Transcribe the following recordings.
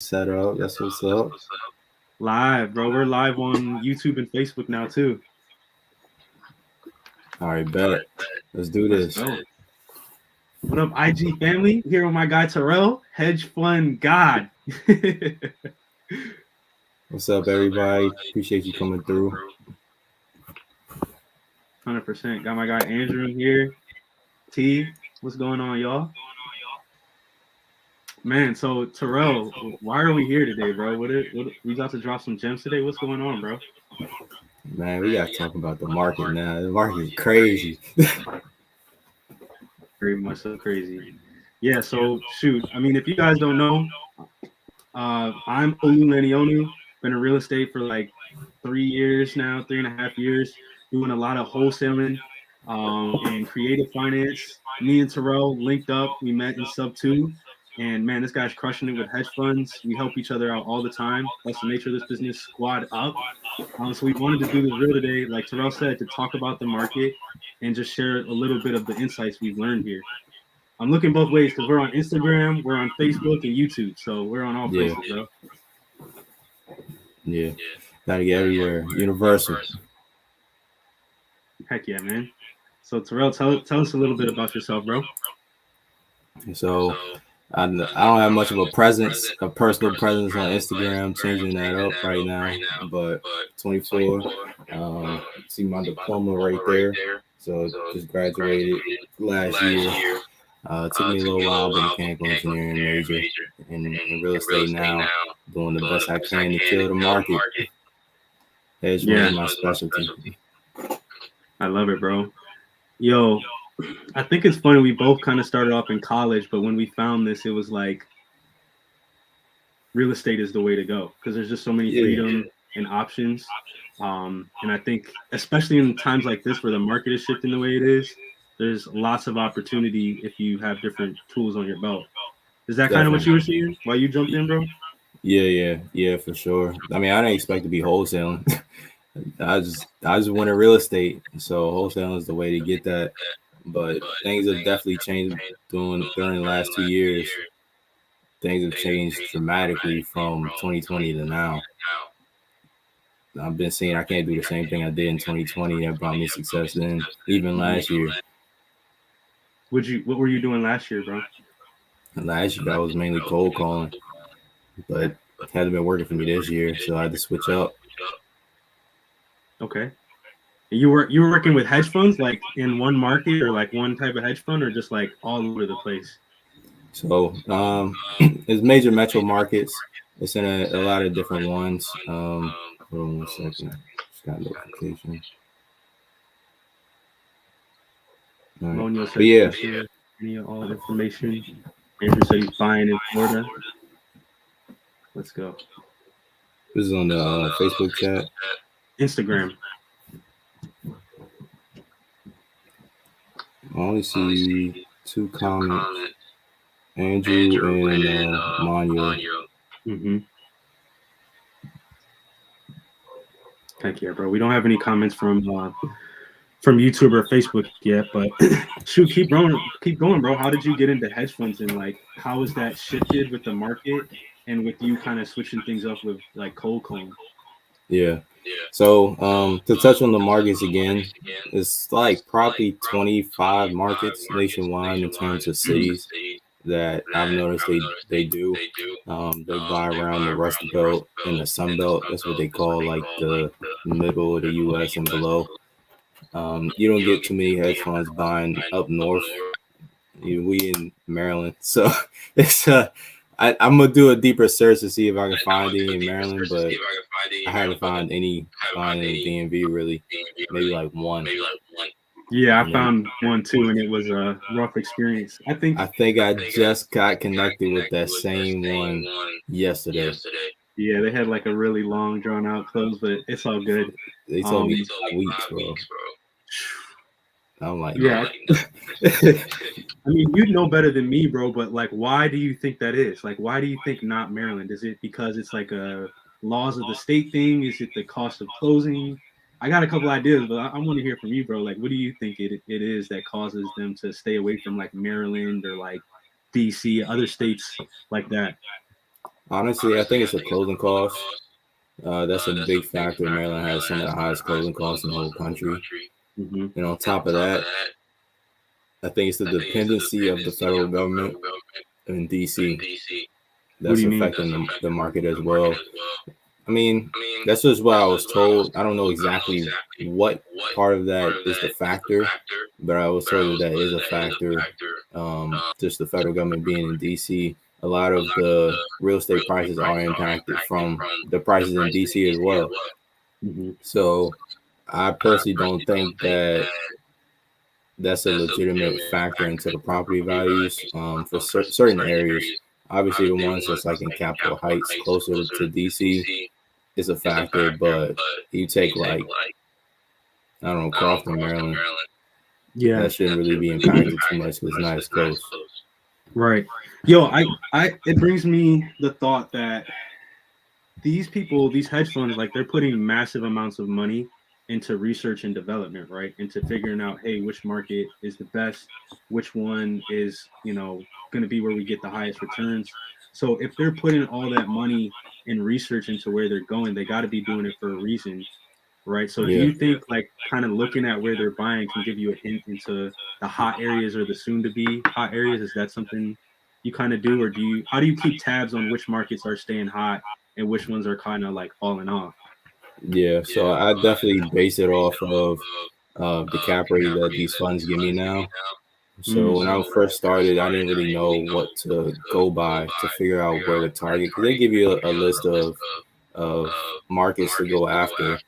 Set up. That's what's up. Live, bro. We're live on YouTube and Facebook now too. All right, bet. Let's do Let's this. go. What up, IG family? Here with my guy Terrell, Hedge Fund God. What's up, everybody? Appreciate you coming through. 100%. Got my guy Andrew in here. T, what's going on, y'all? Man, so Terrell, why are we here today, bro? We got to drop some gems today? What's going on, bro? Man, we got to talk about the market now. The market is crazy. Very much so crazy. Yeah, so shoot. I mean, if you guys don't know, I'm Olu Lenionu. Been in real estate for like 3 years now, 3.5 years, doing a lot of wholesaling and creative finance. Me and Terrell linked up. We met in sub two. And man, this guy's crushing it with hedge funds. We help each other out all the time. That's the nature of this business. Squad up. So we wanted to do this real today, like Terrell said, to talk about the market and just share a little bit of the insights we've learned here. I'm looking both ways because we're on Instagram, we're on Facebook and YouTube, so we're on all Yeah, places, bro. yeah. Got to get everywhere. Universal. Heck yeah, man. So Terrell, tell us a little bit about yourself, bro. So I don't have much of a personal presence on Instagram. Changing that up right now, but 24. See my diploma right there. So just graduated last year. It took me a little while, but mechanical engineering major in real estate now, doing the best I can to kill the market. Hedge funds Yeah, are my specialty. I love it, bro. Yo, I think it's funny. We both kind of started off in college, but when we found this, it was like real estate is the way to go because there's just so many Yeah, freedom and options. And I think, especially in times like this where the market is shifting the way it is, there's lots of opportunity if you have different tools on your belt. Is that kind of what definitely. you were seeing while you jumped in, bro? Yeah, for sure. I mean, I didn't expect to be wholesaling. I just wanted real estate, so wholesaling is the way to get that. But things have definitely changed during the last 2 years. Things have changed dramatically from 2020 to now. I've been seeing I can't do the same thing I did in 2020 that brought me success then, even Mhm. last year. What were you doing last year, bro? Last year I was mainly cold calling, but it hasn't been working for me this year, so I had to switch up. Okay. You were working with hedge funds like in one market or like one type of hedge fund or just like all over the place? So it's major metro markets. It's in a lot of different ones. Hold on 1 second. Just got a notification. All right. Loan your But yeah, certification, need all information. Andrew said he's buying in Florida. Let's go. this is on the Facebook chat. Instagram. I only see two comments. Andrew and Manuel. Mm-hmm. Heck yeah, bro. We don't have any comments from YouTube or Facebook yet, but shoot, keep going, bro. How did you get into hedge funds and like how has that shifted with the market and with you kind of switching things up with like cold calling? Yeah. So to touch on the markets again, it's like probably 25 markets nationwide in terms of cities that I've noticed they do. They buy around the Rust Belt and the Sun Belt. That's what they call like the middle of the U.S. and below. You don't get too many hedge funds buying up north. We in Maryland, so it's I'm gonna do a deeper search to see if I can find any in Maryland, but I haven't found any buying in the DMV really. Maybe like one, Yeah, I and then found one too, and it was a rough experience. I think, I think I just got connected with that same one yesterday. yeah, they had like a really long, drawn out close, but it's all good. They told Um, me 5 weeks, bro. I'm like, yeah, no. I mean, you'd know better than me, bro, but like, why do you think that is? Like, why do you think not Maryland? Is it because it's like a laws of the state thing? Is it the cost of closing? I got a couple ideas, but I want to hear from you, bro. Like, what do you think it is that causes them to stay away from like Maryland or like DC, other states like that? Honestly, I think it's a clothing cost. That's a big factor. Maryland has some of the highest clothing costs in the whole country. Mm-hmm. And on top of that, I think it's the dependency of the federal government in DC What do that's you mean? affecting the market as well. I mean, that's just what I was told. I don't know exactly what part of that is the factor, but I was told that that is a factor. Just the federal government being in DC, a lot of the real estate prices are impacted from the prices in DC as well. Mm-hmm. So I personally don't think that that's a legitimate factor into the property values for certain areas. Obviously, the ones that's like in Capitol Heights, closer to DC, is a factor. But you take like I don't know Crofton, Maryland, Yeah. that shouldn't really be impacted too much because it's not as close. Right. Yo, it brings me the thought that these people, these hedge funds, like they're putting massive amounts of money into research and development, right? Into figuring out, hey, which market is the best, which one is, going to be where we get the highest returns. So if they're putting all that money and research into where they're going, they got to be doing it for a reason, right? So do Yeah, you think like kind of looking at where they're buying can give you a hint into the hot areas or the soon to be hot areas? Is that something you kind of do, or how do you keep tabs on which markets are staying hot and which ones are kind of like falling off? yeah. So I definitely base it off of the cap rate that these funds give me now. Mm, So when I first started, I didn't really know what to go by to figure out where to target because they give you a list of markets to go after,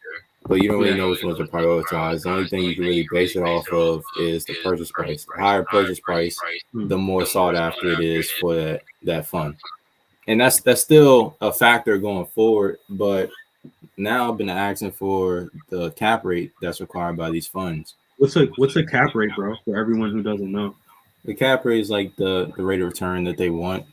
but you don't really yeah. know which ones to prioritize. The only thing you can really base it off of is the purchase price. The higher purchase price, Mm. the more sought after it is for that fund, and that's still a factor going forward. But now I've been asking for the cap rate that's required by these funds. What's a cap rate, bro, for everyone who doesn't know? The cap rate is like the rate of return that they want.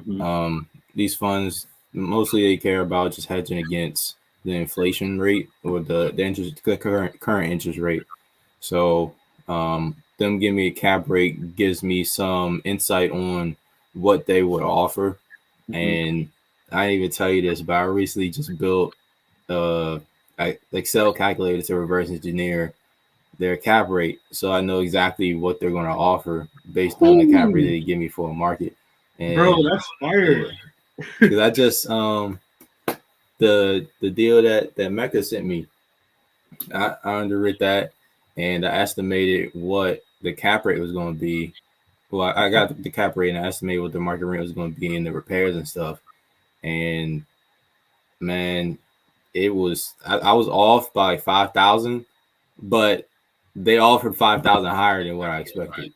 Hmm. These funds mostly they care about just hedging against the inflation rate or the interest the current interest rate. So them giving me a cap rate gives me some insight on what they would offer. Hmm. And I didn't even tell you this, but I recently just built uh Excel calculator to reverse engineer their cap rate, so I know exactly what they're going to offer based on the cap rate Ooh, they give me for a market. bro, And that's fire. yeah, because I just the deal that Mecca sent me, I underwrote that, and I estimated what the cap rate was going to be. Well, I got the cap rate and I estimated what the market rate was going to be in the repairs and stuff. And man, it was I was off by like 5,000, but they offered 5,000 higher than what I expected.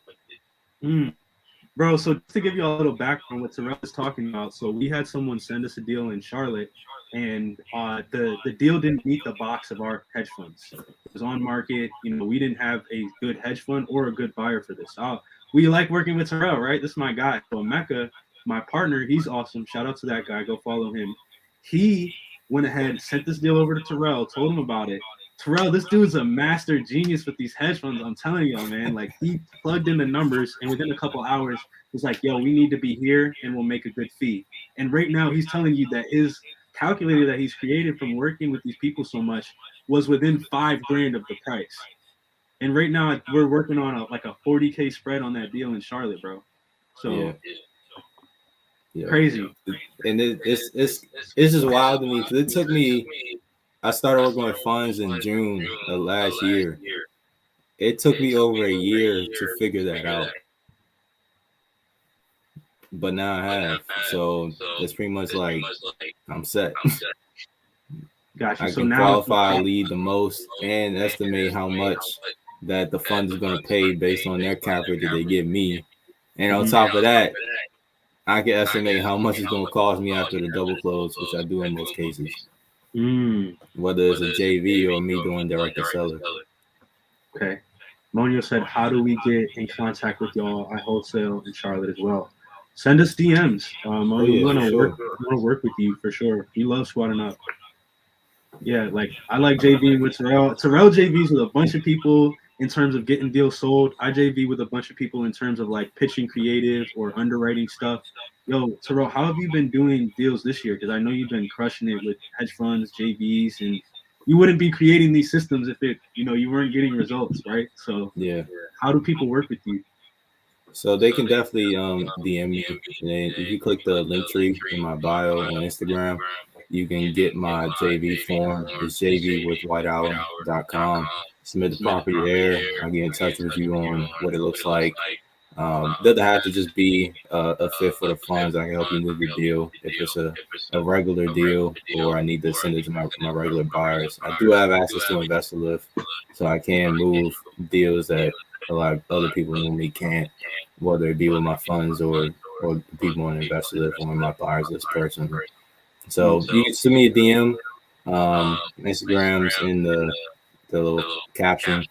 Mm. Bro, so just to give you a little background, what Terrell is talking about. So we had someone send us a deal in Charlotte, and the deal didn't meet the box of our hedge funds. It was on market. We didn't have a good hedge fund or a good buyer for this. We like working with Terrell, right? This is my guy. So Mecca, my partner, he's awesome. Shout out to that guy. Go follow him. He went ahead, sent this deal over to Terrell, told him about it. Terrell, this dude's a master genius with these hedge funds. I'm telling you, man. Like he plugged in the numbers, and within a couple hours, was like, yo, we need to be here and we'll make a good fee. And right now he's telling you that his calculator that he's created from working with these people so much was within 5 grand of the price. And right now we're working on like a 40K spread on that deal in Charlotte, bro. Yeah, So yeah, crazy. and it's just wild to me because it took me. I started working with funds in June of last year. It took me over a year to figure that out, but now I have. So it's pretty much like I'm set. Got you. I So can now it's qualify, lead the most, and estimate how much that the fund is going to pay based on their cap rate that they give me. And on mhm. top of that, I can estimate how much it's going to cost me after the double close, which I do in most cases, Mm, whether it's a JV or me doing direct to seller. okay. Monio said, how do we get in contact with y'all? I wholesale in Charlotte as well. Send us DMs. Oh Monio, we yeah, want for to work. sure. We want to work with you for sure. We love squatting up. Yeah, like I like JV with Terrell. Terrell JVs with a bunch of people in terms of getting deals sold. I JV with a bunch of people in terms of like pitching creative or underwriting stuff. Yo, Terrell, how have you been doing deals this year? Because I know you've been crushing it with hedge funds, JVs, and you wouldn't be creating these systems if you weren't getting results, right? So, Yeah. how do people work with you? So they can definitely DM me. And if you click the link tree in my bio on Instagram, you can get my JV form. It's jvwithwhiteowl.com. Submit the property there. I'll get in touch with you on what it looks like. Doesn't have to just be a fit for the funds. I can help you move the deal if it's a regular deal or I need to send it to my regular buyers. I do have access to Investor Lift, so I can move deals that a lot of other people normally can't, whether it be with my funds or people on Investor Lift or on my buyers list personally. So Yes. you can send me a DM. Instagram's in the little caption,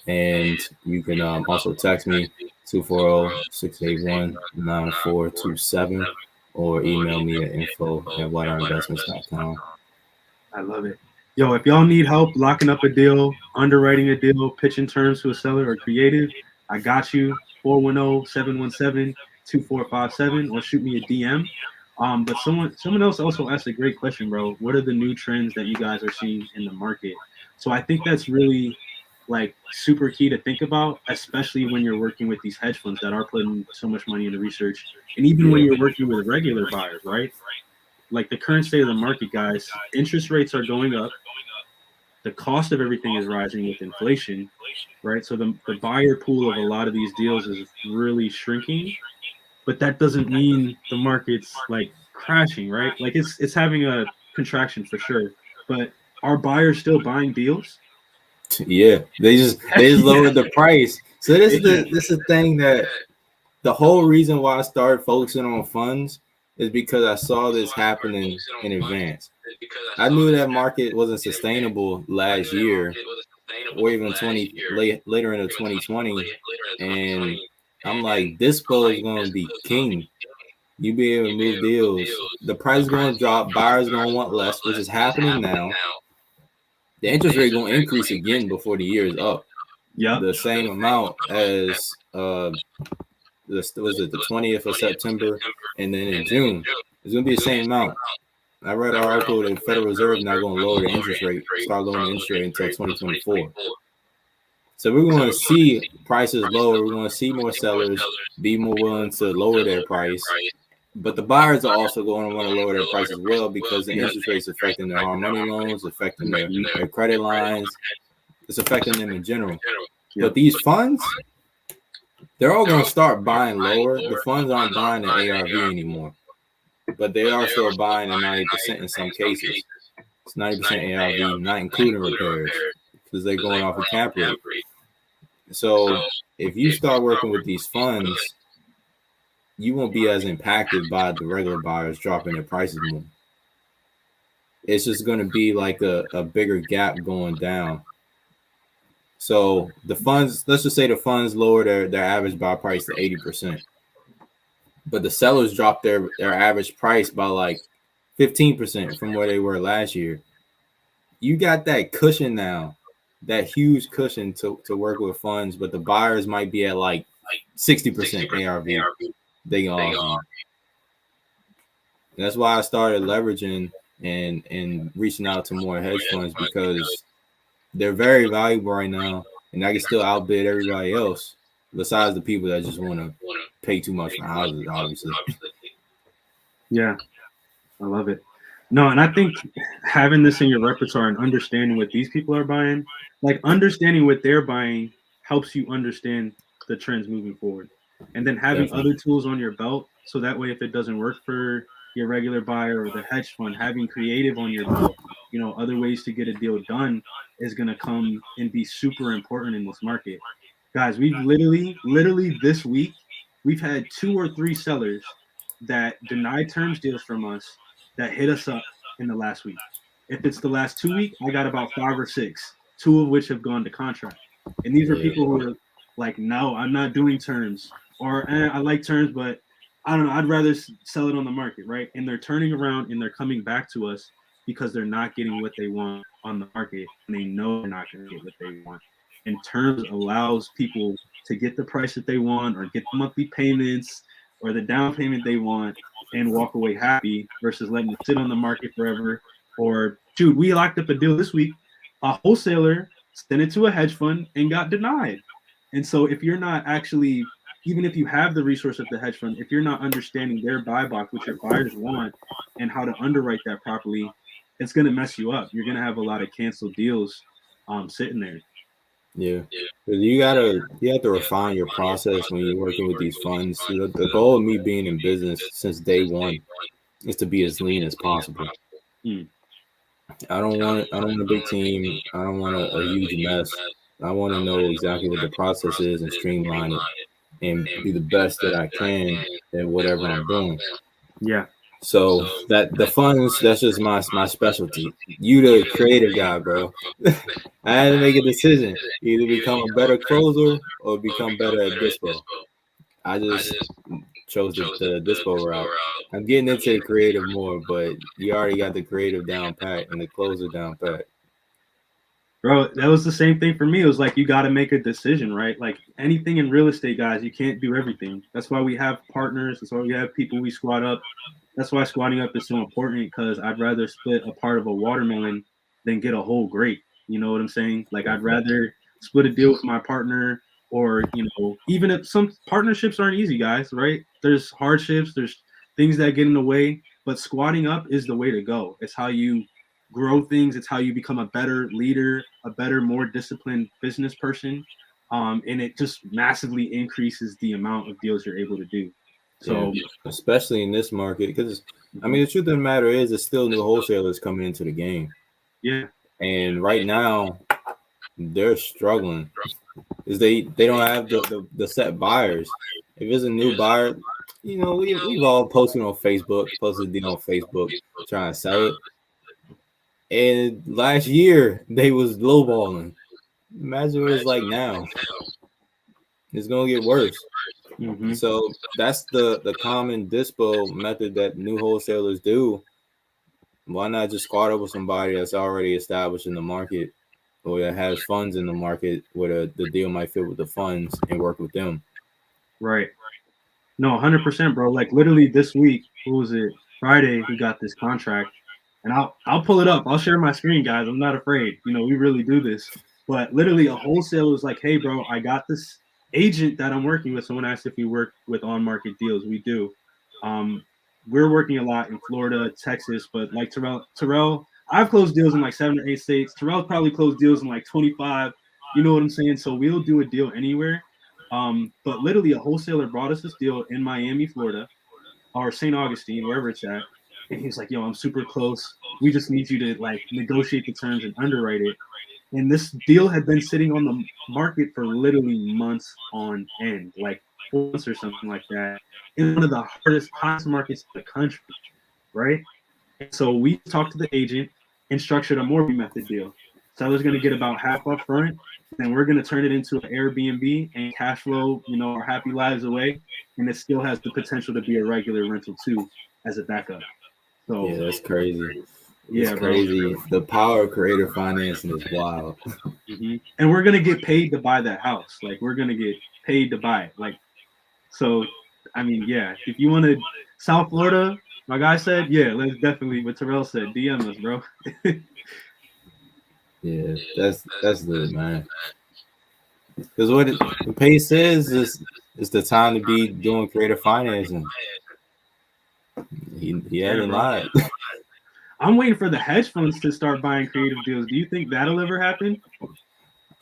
and you can also text me 240-681-9427 or email me at info@whiteoutInvestments.com. I love it. Yo, if y'all need help locking up a deal, underwriting a deal, pitching terms to a seller or creative, I got you. 410-717-2457 or shoot me a DM. But someone else also asked a great question, bro. What are the new trends that you guys are seeing in the market? So I think that's really like super key to think about, especially when you're working with these hedge funds that are putting so much money into research, and even when Yeah. you're working with regular buyers, right? Like the current state of the market, guys, interest rates are going up. The cost of everything is rising with inflation, right? So the buyer pool of a lot of these deals is really shrinking, but that doesn't mean the market's like crashing, right? Like it's having a contraction for sure. But are buyers still buying deals? Yeah. They just Yeah. lowered the price. So this is Yeah. the thing that the whole reason why I started focusing on funds is because I saw this happening in advance. I knew that market wasn't sustainable last year or even later into 2020. And I'm like, this flow is going to be king. You be able to move deals. The price is going to drop. Buyers going to want less, which is happening now. The interest rate going to increase again before the year is up. Yep. The same amount as was it the 20th of September, and then in June it's going to be the same amount. I read an article that the Federal Reserve not going to lower the interest rate, start lowering the interest rate until 2024. So we're going to see prices lower. We're going to see more sellers be more willing to lower their price. But the buyers are also going to want to lower their price as well because the Yep. interest rates affecting their hard money loans, affecting their credit lines. It's affecting them in general. But Yep. these funds, they're all going to start buying lower. The funds aren't buying the ARV anymore, but they are still buying at 90% in some cases. It's 90% ARV, not including repairs, because they're going off a cap rate. So if you start working with these funds, you won't be as impacted by the regular buyers dropping their prices more. It's just going to be like a bigger gap going down. So the funds, let's just say the funds lower their average buy price to 80%, but the sellers drop their average price by like 15% from where they were last year. You got that cushion now, that huge cushion to work with funds, but the buyers might be at like 60% ARV they can offer you. And that's why I started leveraging and reaching out to more hedge funds because they're very valuable right now, and I can still outbid everybody else besides the people that just want to pay too much for houses, obviously. Yeah. I love it. No, and I think having this in your repertoire and understanding what these people are buying, like understanding what they're buying helps you understand the trends moving forward. And then having Definitely. other tools on your belt so that way if it doesn't work for your regular buyer or the hedge fund, having creative on your belt, other ways to get a deal done is going to come and be super important in this market. Guys, we've literally this week, we've had two or three sellers that denied terms deals from us that hit us up in the last week. If it's the last 2 week, I got about five or six, two of which have gone to contract. And these are Yeah. people who are like, no, I'm not doing terms, or I like terms, but I don't know, I'd rather sell it on the market, right? And they're turning around and they're coming back to us because they're not getting what they want on the market, and they know they're not going to get what they want. And terms allows people to get the price that they want or get the monthly payments or the down payment they want and walk away happy versus letting it sit on the market forever. Or, dude, we locked up a deal this week. A wholesaler sent it to a hedge fund and got denied. And so if you're not actually, even if you have the resource of the hedge fund, if you're not understanding their buy box, what your buyers want, and how to underwrite that properly, it's going to mess you up. You're going to have a lot of canceled deals sitting there. Yeah. 'Cause you have to refine your process when you're working with these funds. The goal of me being in business since day one is to be as lean as possible. Mm. I don't want a big team. I don't want a huge mess. I want to know exactly what the process is and streamline it and be the best that I can at whatever I'm doing. Yeah. So that the funds, that's just my specialty. You the creative guy, bro. I had to make a decision: either become a better closer or become better at dispo. I just chose the dispo route. I'm getting into the creative more, but you already got the creative down pat and the closer down pat. Bro, that was the same thing for me. It was like you got to make a decision, right? Like anything in real estate, guys, you can't do everything. That's why we have partners. That's why we have people we squat up. That's why squatting up is so important because I'd rather split a part of a watermelon than get a whole grape. You know what I'm saying? Like I'd rather split a deal with my partner, or even if some partnerships aren't easy, guys, right? There's hardships, there's things that get in the way, but squatting up is the way to go. It's how you grow things. It's how you become a better leader, a better, more disciplined business person. And it just massively increases the amount of deals you're able to do. Yeah, So, especially in this market, because I mhm, mean, the truth of the matter is, there's still new wholesalers coming into the game, yeah, and right now they're struggling. Is they don't have the set buyers. If it's a new buyer, we've all posted on Facebook, posted a deal on Facebook trying to sell it. And last year they was lowballing. Imagine what it's like now. It's gonna get worse. hmm, So that's the common dispo method that new wholesalers do. Why not just squat up with somebody that's already established in the market or that has funds in the market where the deal might fit with the funds and work with them? right. No, 100%, bro. Like literally this week, what was it? Friday, we got this contract, and I'll pull it up. I'll share my screen, guys. I'm not afraid. We really do this. But literally, a wholesaler was like, "Hey, bro, I got this agent that I'm working with." Someone asked if we work with on-market deals. We do. Um, we're working a lot in Florida, Texas, but like Terrell, I've closed deals in like 7 or 8 states. Terrell probably closed deals in like 25. You know what I'm saying? So we'll do a deal anywhere. But literally, a wholesaler brought us this deal in Miami, Florida, or St. Augustine, wherever it's at. And he was like, "Yo, I'm super close. We just need you to like negotiate the terms and underwrite it." And this deal had been sitting on the market for literally months on end, like 4 months or something like that, in one of the hottest markets in the country, right? And so we talked to the agent and structured a Morby method deal. Seller's going to get about half up front, then we're going to turn it into an Airbnb and cash flow, our happy lives away. And it still has the potential to be a regular rental too as a backup. So, Yeah, that's crazy. It's yeah, bro. crazy. The power of creative financing is wild. And we're going to get paid to buy that house. Like, we're going to get paid to buy it. Like, so, I mean, yeah, if you wanted South Florida, my guy said, yeah, let's definitely, what Terrell said, DM us, bro. Yeah, that's good, man. Because the page says is the time to be doing creative financing. He Yeah, hasn't bro. lied. I'm waiting for the hedge funds to start buying creative deals. Do you think that'll ever happen?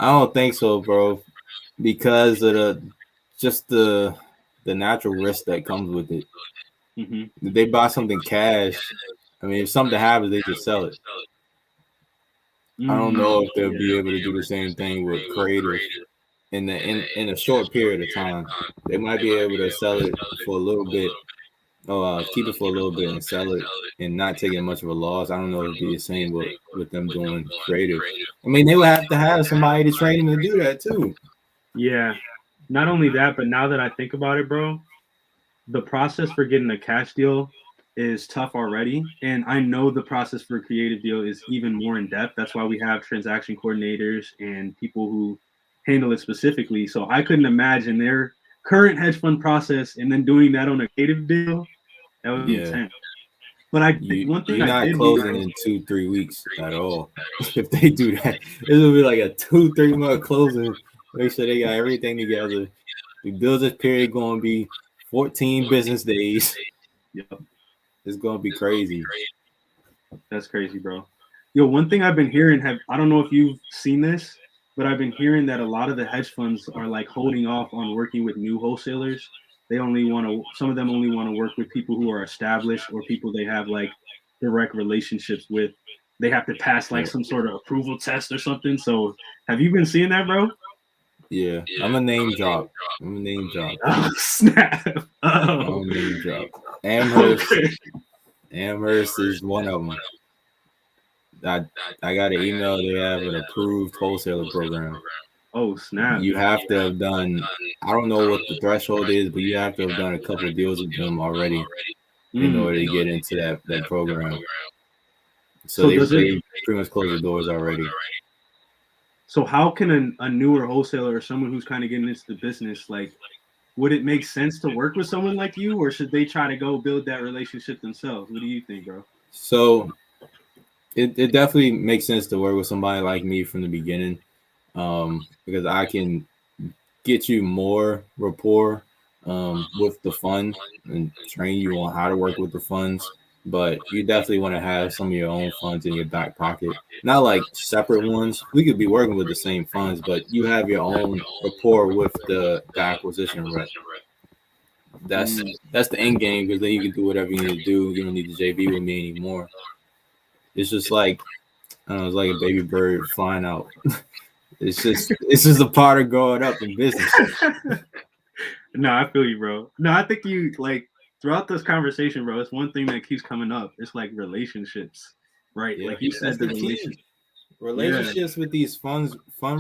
I don't think so, bro, because of just the natural risk that comes with it. Mm-hmm. If they buy something cash, I mean, if something happens, they just sell it. I don't know if they'll be Yeah. able to do the same thing with creative in a short period of time. They might be able to sell it for a little bit, keep it for a little bit and sell it and not taking much of a loss. I don't know if it'd be the same with them doing creative. I mean, they would have to have somebody to train them to do that too. Yeah. Not only that, but now that I think about it, bro, the process for getting a cash deal is tough already. And I know the process for a creative deal is even more in depth. That's why we have transaction coordinators and people who handle it specifically. So I couldn't imagine current hedge fund process and then doing that on a creative deal, that would be Yeah, intense. But I you one thing you're I not did closing realize. in 2-3 weeks at all. If they do that, this will be like a 2-3 month closing. Make sure they got everything together. The business period going to be 14 business days. Yep, It's going to be crazy. that's crazy, bro. Yo, one thing I've been hearing, have I don't know if you've seen this, but I've been hearing that a lot of the hedge funds are like holding off on working with new wholesalers. They only want to, some of them only want to work with people who are established or people they have like direct relationships with. They have to pass like Yeah, some sort of approval test or something. So, have you been seeing that, bro? yeah. I'm a name drop. I'm a name drop. Oh snap! I'm Oh, a name drop. Amherst. okay. Amherst is one of them. I I got an email. They have an approved wholesaler program. Oh snap! You have to have done. I don't know what the threshold is, but you have to have done a couple of deals with them already in Mm. order to get into that program. So So they does it? they pretty much closed the doors already. So how can a newer wholesaler or someone who's kind of getting into the business like? Would it make sense to work with someone like you, or should they try to go build that relationship themselves? What do you think, bro? So it definitely makes sense to work with somebody like me from the beginning, because I can get you more rapport with the fund and train you on how to work with the funds. But you definitely want to have some of your own funds in your back pocket. Not like separate ones. We could be working with the same funds, but you have your own rapport with the acquisition rep. That's Mm. that's the end game because then you can do whatever you need to do. You don't need to JV with me anymore. It's just like I don't know, it's like a baby bird flying out. It's just a part of growing up in business. No, I feel you, bro. No, I think you like throughout this conversation, bro. It's one thing that keeps coming up. It's like relationships, right? Yeah, Like you that's said, the the key. relationship. Yeah. Relationships with these fund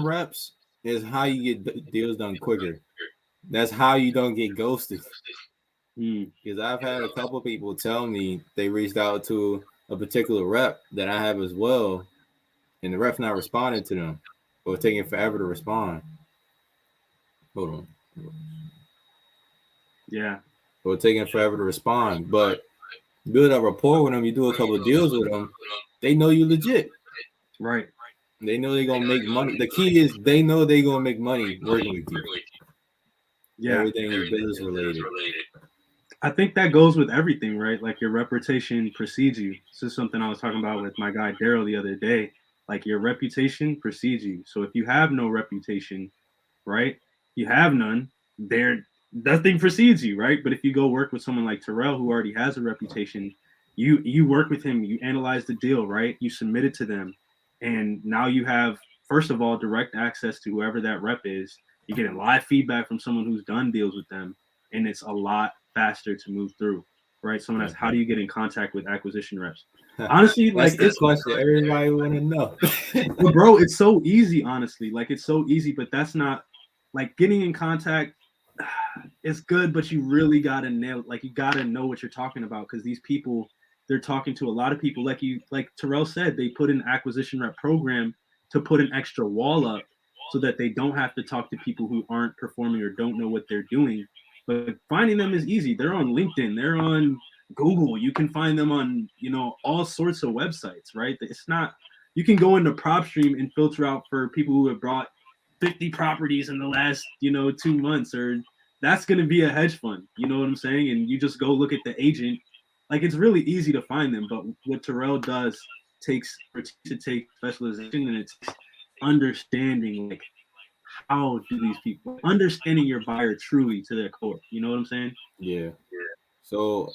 reps is how you get deals done quicker. That's how you don't get ghosted. Mm. Because I've had a couple people tell me they reached out to a particular rep that I have as well, and the rep's not responding to them or taking forever to respond. Hold on. Yeah. Or taking forever to respond. But build a rapport with them, you do a couple of deals with them, they know you legit. Right. They know they're gonna make money. The key is they know they're gonna make money working with you. Yeah. Everything is business related. I think that goes with everything, right? Like your reputation precedes you. This is something I was talking about with my guy Daryl the other day. Like your reputation precedes you. So if you have no reputation, right? You have none. There, nothing precedes you, right? But if you go work with someone like Terrell, who already has a reputation, you work with him, you analyze the deal, right? You submit it to them, and now you have first of all direct access to whoever that rep is. You're getting live feedback from someone who's done deals with them, and it's a lot faster to move through, right? Someone asks, how do you get in contact with acquisition reps? Honestly, That's like the it's question everybody want to know. but bro, it's so easy, honestly. Like it's so easy, but that's not like getting in contact. It's good, but you really gotta nail. Like you gotta know what you're talking about because these people, they're talking to a lot of people. Like Terrell said, they put an acquisition rep program to put an extra wall up so that they don't have to talk to people who aren't performing or don't know what they're doing. But finding them is easy. They're on LinkedIn. They're on Google. You can find them on all sorts of websites. Right? It's not you can go into PropStream and filter out for people who have brought 50 properties in the last 2 months, or that's going to be a hedge fund. You know what I'm saying? And you just go look at the agent. Like it's really easy to find them, but what Terrell does to take specialization, and it's understanding like how do these people understanding your buyer truly to their core. You know what I'm saying? Yeah. So,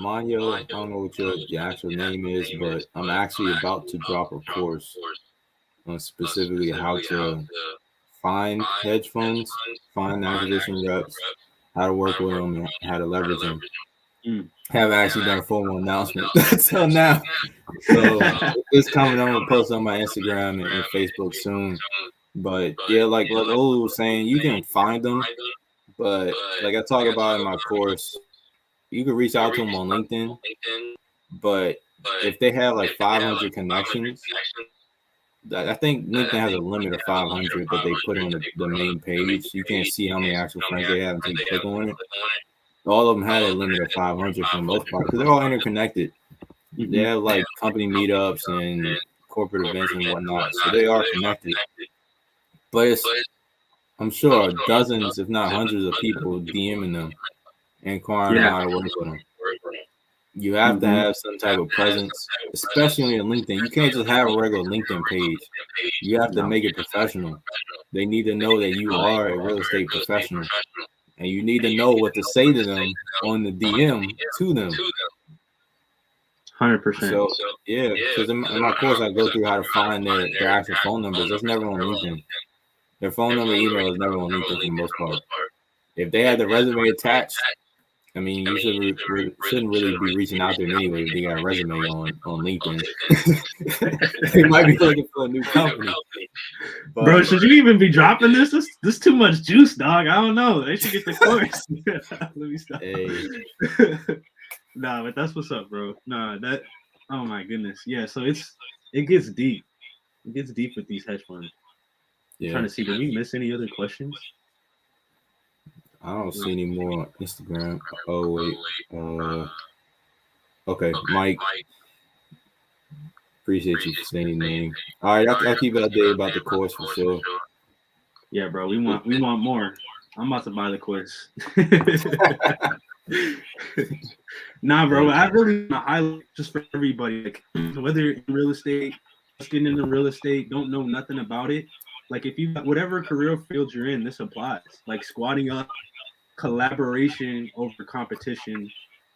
Manyo, I don't know what your actual name is, but I'm actually about to drop a course on specifically how to find hedge funds, find acquisition reps, how to work with them, and how to leverage them. Mm. I haven't actually done a formal announcement until now. So it's coming. I'm gonna post on my Instagram and Facebook soon. But yeah, like Olu was saying, you can find them, but like I talk about in my course, you can reach out to them on LinkedIn. But if they have like 500 connections, I think LinkedIn has a limit of 500 that they put on the main page. You can't see how many actual friends they have until you click on it. All of them had a limit of 500 for the most part because they're all interconnected. They Mm-hmm. have like company meetups and corporate events and whatnot, so they are connected. But it's, I'm sure, dozens, if not hundreds, of people DMing them and inquiring Yeah. how to work with them. You have to Mm-hmm. have some type of presence, especially on LinkedIn. You can't just have a regular LinkedIn page. You have to No. make it professional. They need to know that you are a real estate professional, and you need to know what to say to them on the DM to them. 100%. So yeah, because in my course I go through how to find their actual phone numbers. That's never on LinkedIn. Their phone number, email is never on LinkedIn for the most part. If they have the resume attached, I mean, you shouldn't really be reaching out to them anyway if they got a resume on LinkedIn. They might be looking for a new company, Bro, but should you even be dropping this? This too much juice, dog. I don't know. They should get the course. Let me stop. hey, Nah, but that's what's up, bro. Nah, that. Oh my goodness. Yeah. So it gets deep. It gets deep with these hedge funds. I'm trying yeah, to see. Did we miss any other questions? I don't see any more on Instagram. Oh wait, okay, Mike, appreciate you for saying your name. All right, I'll keep it updated about the course for sure. Yeah, bro. We want more. I'm about to buy the course. Nah, bro. Hey, I really want to highlight just for everybody, like whether you're in real estate, just getting into real estate, don't know nothing about it. Like if you whatever career field you're in, this applies. Like squatting up, collaboration over competition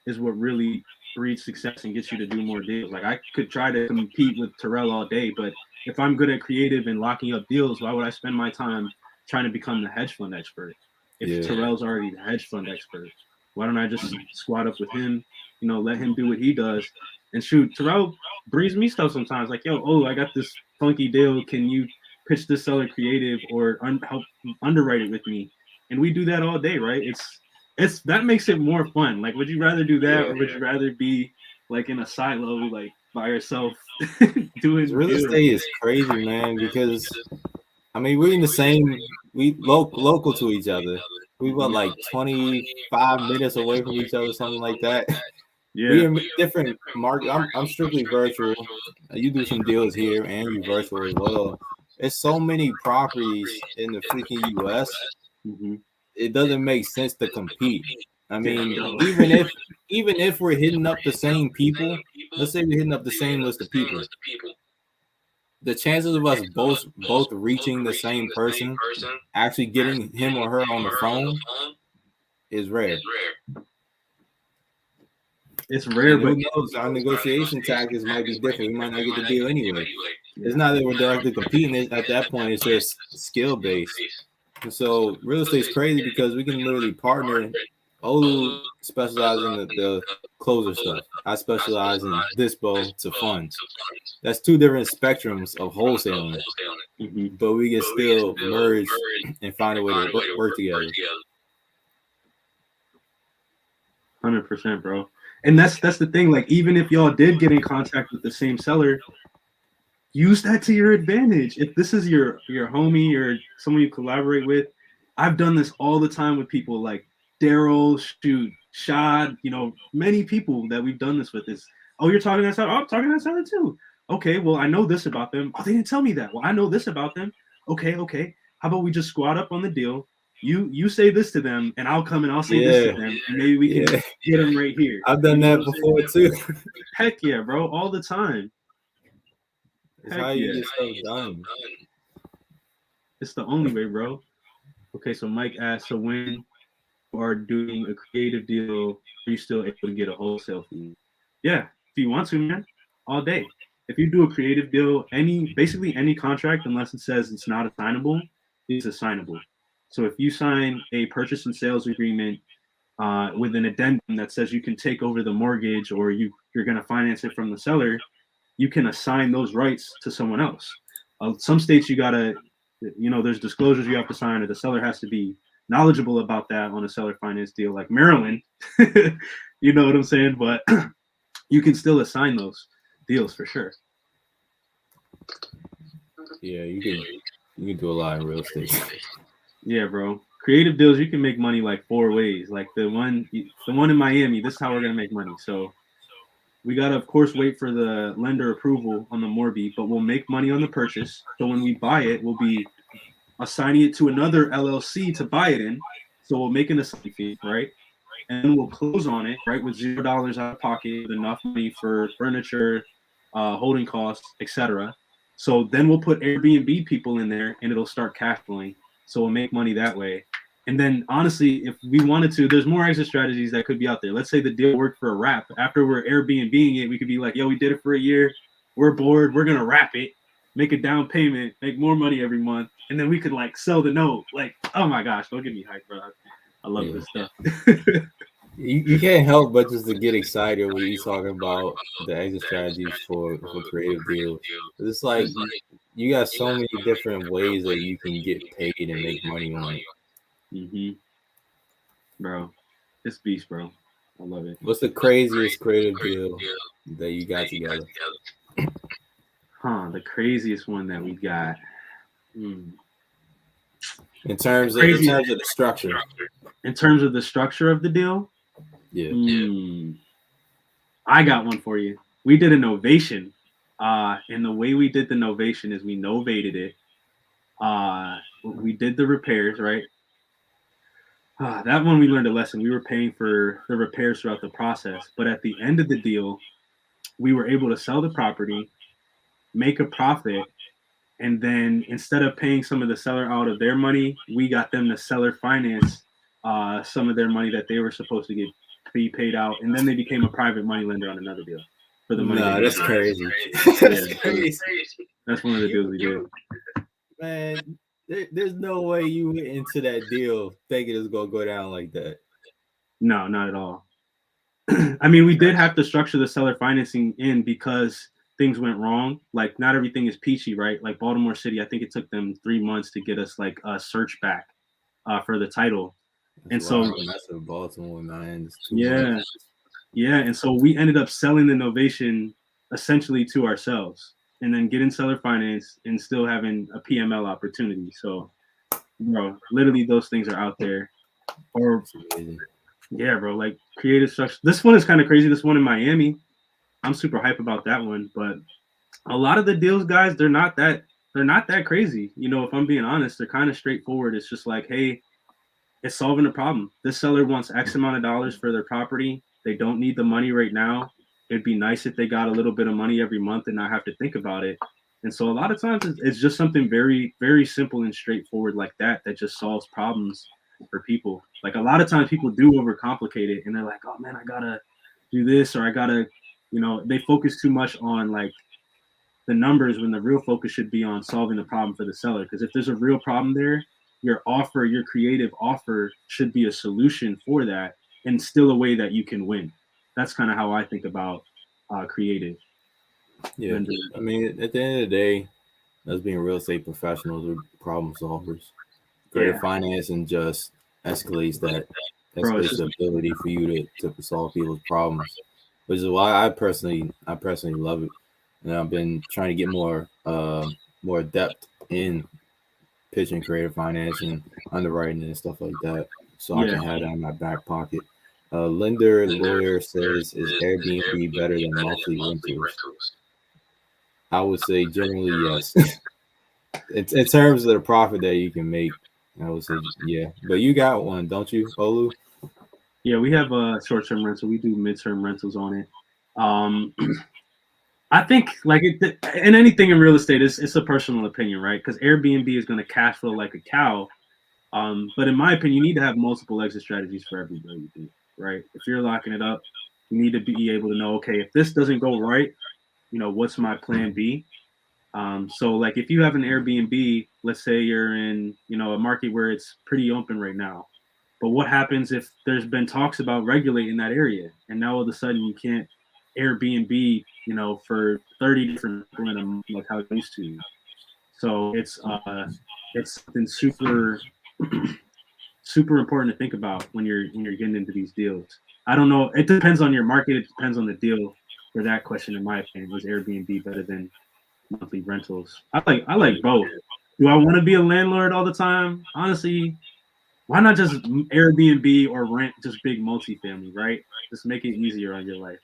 is what really breeds success and gets you to do more deals. Like I could try to compete with Terrell all day, but if I'm good at creative and locking up deals, why would I spend my time trying to become the hedge fund expert if yeah, Terrell's already the hedge fund expert? Why don't I just squat up with him, let him do what he does? And shoot, Terrell brings me stuff sometimes like, yo, oh, I got this funky deal. Can you pitch this seller creative or help underwrite it with me? And we do that all day, right? It's that makes it more fun. Like, would you rather do that yeah. or would you rather be like in a silo, like by yourself, doing Real deals? estate is crazy, man, because I mean we're in the same local to each other. We were Mhm. like 25 minutes away from each other, something like that. We Yeah, are different market. I'm strictly virtual. You do some deals here, and you virtual as well. There's so many properties in the freaking U.S. hmm It doesn't make sense to compete. I yeah, mean, no. even if we're hitting up the same people, let's say we're hitting up the same list of people, the chances of us both reaching the same person, actually getting him or her on the phone, is rare. It's rare, And but who knows, our negotiation tactics might be different. We might not get the deal anyway. It's yeah, not that we're directly competing. At that point, it's just skill based. And so real estate's crazy because we can literally partner. Olu specializes in the closer stuff. I specialize in dispo to funds. That's two different spectrums of wholesaling, hmm but we can still merge and find a way to work together. 100%, bro. And that's the thing. Like, even if y'all did get in contact with the same seller, use that to your advantage. If this is your homie or someone you collaborate with, I've done this all the time with people like Daryl, shoot, Shad, many people that we've done this with is, oh, you're talking to that seller? Oh, I'm talking to that seller too. Okay, well, I know this about them. Oh, they didn't tell me that. Well, I know this about them. Okay. How about we just squat up on the deal? You say this to them, and I'll come and I'll say this to Yeah, them, and maybe we can yeah. get them right here. I've You done know what that I'm saying? before too. Heck yeah, bro, all the time. It's Heck how you yeah. get stuff done. It's the only way, bro. Okay, so Mike asked, so when you are doing a creative deal, are you still able to get a wholesale fee? Yeah, if you want to, man, all day. If you do a creative deal, basically any contract, unless it says it's not assignable, is assignable. So if you sign a purchase and sales agreement with an addendum that says you can take over the mortgage or you're going to finance it from the seller, you can assign those rights to someone else. Some states you gotta, there's disclosures you have to sign, or the seller has to be knowledgeable about that on a seller finance deal, like Maryland. You know what I'm saying? But you can still assign those deals for sure. Yeah, you can do a lot in real estate. Yeah, bro. Creative deals, you can make money like four ways. Like the one in Miami, this is how we're gonna make money. So we gotta, of course, wait for the lender approval on the Morby, but we'll make money on the purchase. So when we buy it, we'll be assigning it to another LLC to buy it in. So we'll make an assignment fee, right? And then we'll close on it, right, with $0 out of pocket, with enough money for furniture, holding costs, etc. So then we'll put Airbnb people in there, and it'll start cash flowing. So we'll make money that way. And then honestly, if we wanted to, there's more exit strategies that could be out there. Let's say the deal worked for a wrap. After we're Airbnb-ing it, we could be like, yo, we did it for a year. We're bored. We're gonna wrap it, make a down payment, make more money every month, and then we could like sell the note. Like, oh my gosh, don't get me hyped, bro. I love Yeah. this stuff. You can't help but just to get excited when you talking about the exit strategies for creative deals. It's like you got so many different ways that you can get paid and make money on it. Mm-hmm. Bro, this beast, bro. I love it. What's the craziest creative deal that you got together? Huh, the craziest one that we got. In terms of the structure. In terms of the structure of the deal, Yeah. I got one for you. We did a novation. And the way we did the novation is we novated it. We did the repairs, right? That one we learned a lesson. We were paying for the repairs throughout the process, but at the end of the deal, we were able to sell the property, make a profit, and then instead of paying some of the seller out of their money, we got them to seller finance some of their money that they were supposed to be paid out, and then they became a private money lender on another deal for the money. Nah, that's crazy. That's crazy. That's one of the deals we did. Man, there's no way you went into that deal thinking it's gonna go down like that. No, not at all. I mean, we did have to structure the seller financing in because things went wrong. Like, not everything is peachy, right? Like Baltimore City, I think it took them 3 months to get us like a search back for the title. That's so that's in Baltimore, man. It's too much. Yeah, and so we ended up selling the novation essentially to ourselves, and then getting seller finance and still having a PML opportunity. So, bro, literally those things are out there. Or yeah, bro, like creative structure. This one is kind of crazy. This one in Miami, I'm super hype about that one. But a lot of the deals, guys, they're not that crazy. You know, if I'm being honest, they're kind of straightforward. It's just like, hey, it's solving a problem. This seller wants X amount of dollars for their property. They don't need the money right now. It'd be nice if they got a little bit of money every month and not have to think about it. And so a lot of times it's just something very, very simple and straightforward like that just solves problems for people. Like a lot of times people do overcomplicate it and they're like, oh man, I gotta do this or I gotta, they focus too much on like the numbers when the real focus should be on solving the problem for the seller. Because if there's a real problem there, your creative offer should be a solution for that and still a way that you can win. That's kind of how I think about creative. Yeah. I mean, at the end of the day, us being real estate professionals, we're problem solvers. Creative financing just escalates the ability for you to solve people's problems, which is why I personally love it. And I've been trying to get more depth in pitching creative financing, underwriting, and stuff like that, so I can have that in my back pocket. Lender lawyer says, is Airbnb better than monthly rentals? I would say generally yes. In terms of the profit that you can make, I would say yeah. But you got one, don't you, Olu? Yeah, we have a short-term rental. We do mid-term rentals on it. I think like in anything in real estate, it's a personal opinion, right? Because Airbnb is going to cash flow like a cow. But in my opinion, you need to have multiple exit strategies for every deal you do, right? If you're locking it up, you need to be able to know, okay, if this doesn't go right, what's my plan B? So like if you have an Airbnb, let's say you're in, a market where it's pretty open right now, but what happens if there's been talks about regulating that area and now all of a sudden you can't Airbnb, for 30 different people in a month like how it used to. So it's something super super important to think about when you're getting into these deals. I don't know. It depends on your market. It depends on the deal. For that question, in my opinion, was Airbnb better than monthly rentals. I like both. Do I want to be a landlord all the time? Honestly, why not just Airbnb or rent just big multifamily, right? Just make it easier on your life.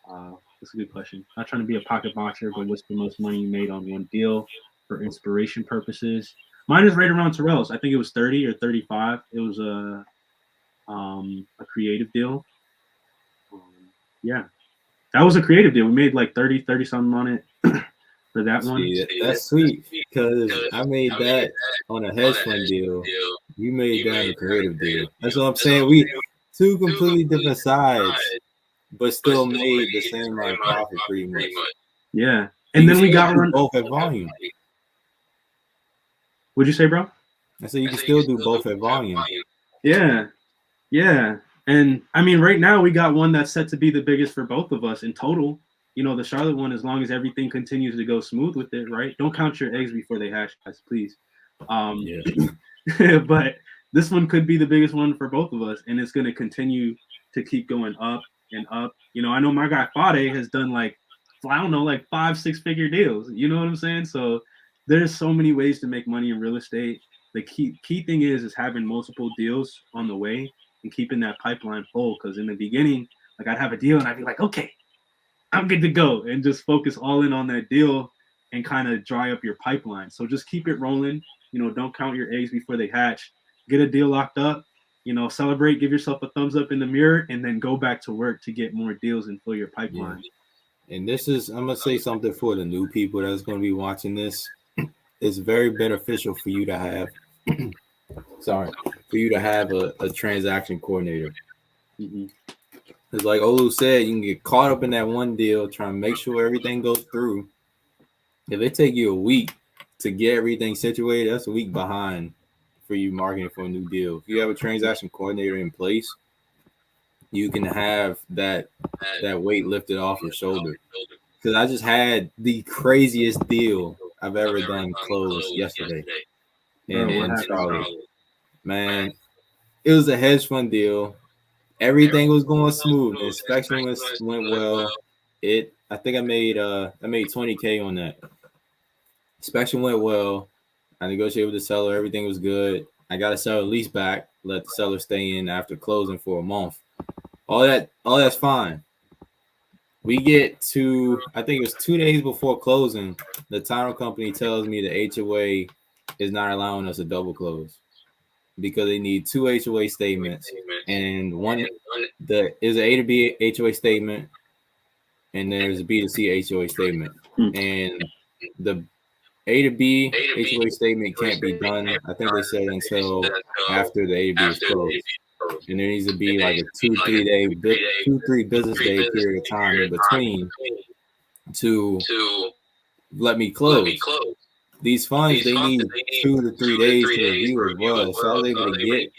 That's a good question. Not trying to be a pocket watcher, but what's the most money you made on one deal for inspiration purposes? Mine is right around Terrell's. I think it was 30 or 35. It was a creative deal. Yeah, that was a creative deal. We made like 30 something on it for that one. See, that's sweet because I made that on a hedge fund deal. You made that on a creative deal. That's what I'm saying. We two completely different sides, but still made the same amount of profit pretty much. Yeah, You and can then we still got do one. both at volume. What'd you say, bro? I said you can still do both at volume. Yeah, yeah. And I mean, right now we got one that's set to be the biggest for both of us in total. You know, the Charlotte one, as long as everything continues to go smooth with it, right? Don't count your eggs before they hatch, guys, please. Um, Yeah. but this one could be the biggest one for both of us, and it's going to continue to keep going up and up. You know, I know my guy Fade has done like, I don't know, like 5-6 figure deals. You know what I'm saying? So there's so many ways to make money in real estate. The key thing is having multiple deals on the way and keeping that pipeline full. Because in the beginning, like I'd have a deal and I'd be like, okay, I'm good to go, and just focus all in on that deal and kind of dry up your pipeline. So just keep it rolling. You know, don't count your eggs before they hatch. Get a deal locked up. You know, celebrate, give yourself a thumbs up in the mirror, and then go back to work to get more deals and fill your pipeline. Yeah. And this is, I'm gonna say something for the new people that's gonna be watching this. It's very beneficial for you to have sorry, for you to have a transaction coordinator. Mm-hmm. It's like Olu said, you can get caught up in that one deal, trying to make sure everything goes through. If it take you a week to get everything situated, that's a week behind for you marketing for a new deal. If you have a transaction coordinator in place, you can have that weight lifted off your shoulder. Because I just had the craziest deal I've ever done close yesterday Bro, what in happened? Charlotte. Man, it was a hedge fund deal. Everything was going smooth. The inspection went well. I think I made 20K on that. Inspection went well. I negotiated with the seller. Everything was good. I got a seller lease back. Let the seller stay in after closing for a month. All that's fine. We get to, I think it was 2 days before closing. The title company tells me the HOA is not allowing us a double close because they need two HOA statements, and one is an A to B HOA statement, and there's a B to C HOA statement, and the A to B HOA statement can't be done. I think they said until after the A to B is closed, and there needs to be like a 2-3 business day period of time in between to let me close. These funds they need 2 to 3 days to review as well. So I was able to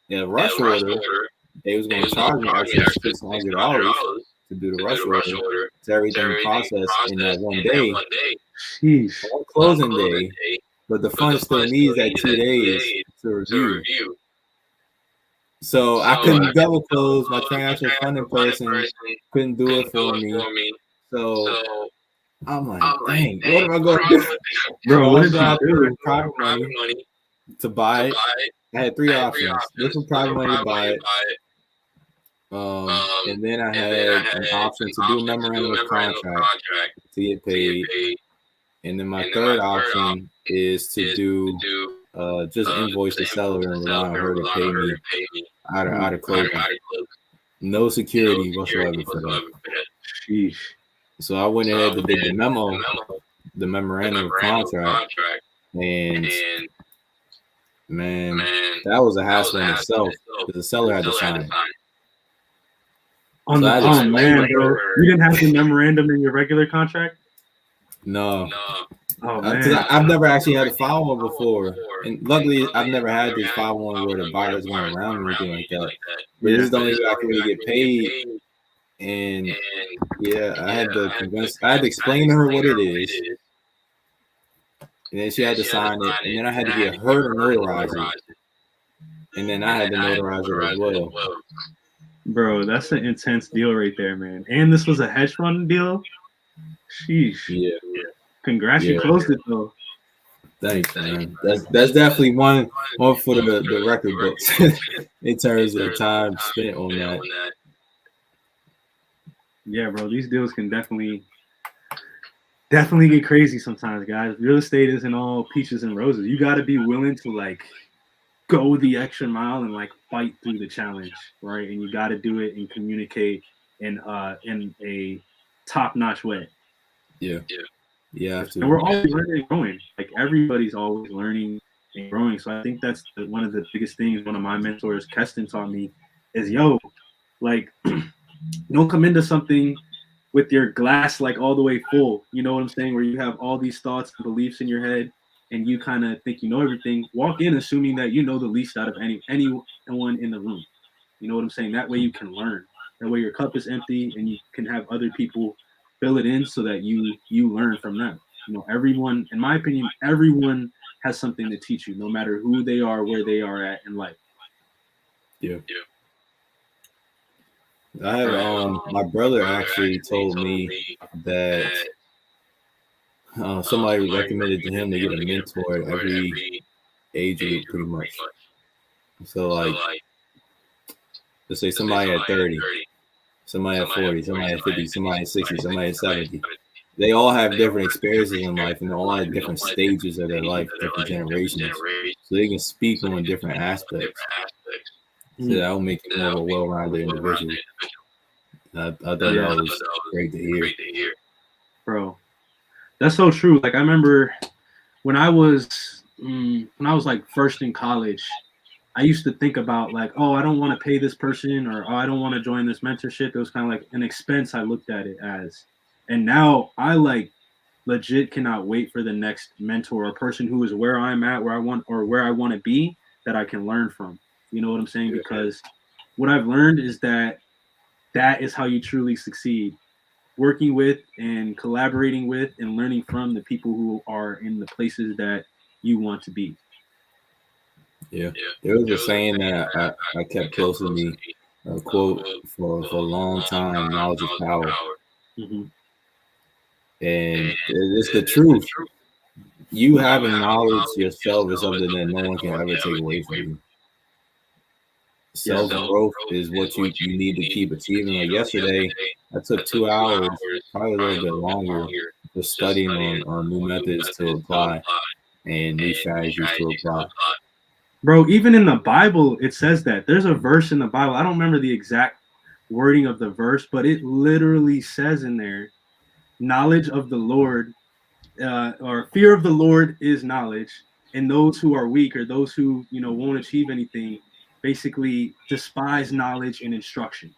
get a rush order. They was going to charge me extra $600 to do the rush order to everything processed in that one day Sheesh. on closing day, but the fund still needs that 2 days to review. So I couldn't double close. My transaction funding person couldn't do it for me. So I'm like, dang, what am I going to do? Bro, So what I did you got do? private money to buy it. I had three options. This was private money to buy it. And then I had an option to do a memorandum of contract to get paid. And then my third option is to do just invoice the seller and rely on her to pay me out of closing. No security whatsoever for that. Sheesh. So I went ahead and did the memorandum of contract, and man, that was a hassle in itself because the seller had to sign it. On So the I had to explain man, to bro. her. You didn't have the memorandum in your regular contract? No, Oh because man. I've never actually had to file one before, and luckily I've never had to file one where the buyer's going around or anything like that. But this is the only way I can really get paid, and yeah, I had to explain to her what it is, and then she had to sign it, and then I had to get her to notarize it, and then I had to notarize it as well. Bro, that's an intense deal right there, man. And this was a hedge fund deal? Sheesh. Yeah. Congrats, you Yeah, closed it though. thanks, man. That's definitely one for the record books in terms of time spent on that. Yeah, bro, these deals can definitely get crazy sometimes, guys. Real estate isn't all peaches and roses. You got to be willing to like go the extra mile and like fight through the challenge, right? And you got to do it and communicate in a top notch way. Yeah, you have And to. we're always learning and growing. Like everybody's always learning and growing. So I think that's one of the biggest things. One of my mentors, Keston, taught me is, yo, like, don't come into something with your glass like all the way full. You know what I'm saying? Where you have all these thoughts and beliefs in your head, and you kind of think you know everything. Walk in assuming that you know the least out of anyone in the room. You know what I'm saying? That way you can learn. That way your cup is empty, and you can have other people fill it in so that you learn from them. You know, everyone, in my opinion, everyone has something to teach you, no matter who they are, where they are at in life. Yeah. I have my brother actually told me that somebody recommended to him to get a mentor at every age group, pretty much. So like, let's say somebody at 30, somebody at 40, somebody at 50, somebody at 60, somebody at 70. They all have different experiences in life and all at different stages of their life, different generations. So they can speak on different aspects. So that will make you more of a well-rounded individual. I thought Yeah, that was great to hear. bro, that's so true. Like I remember when I was like first in college, I used to think about like, oh, I don't want to pay this person, or oh, I don't want to join this mentorship. It was kind of like an expense. I looked at it as, and now I like legit cannot wait for the next mentor or person who is where I'm at, where I want to be, that I can learn from. You know what I'm saying? Yeah. Because what I've learned is that is how you truly succeed. Working with and collaborating with and learning from the people who are in the places that you want to be. Yeah. There was a saying that I kept close to me, a quote for a long time, knowledge is power. Mm-hmm. And it's the truth. You having knowledge yourself is something that no one can ever take away from you. Yes. Self growth is what you need to keep achieving. Like yesterday, I took 2 hours, probably a little bit longer, just studying on new methods to apply and new strategies to apply. Bro, even in the Bible, it says that. There's a verse in the Bible. I don't remember the exact wording of the verse, but it literally says in there, knowledge of the Lord, or fear of the Lord is knowledge. And those who are weak, or those who, won't achieve anything, basically despise knowledge and instruction,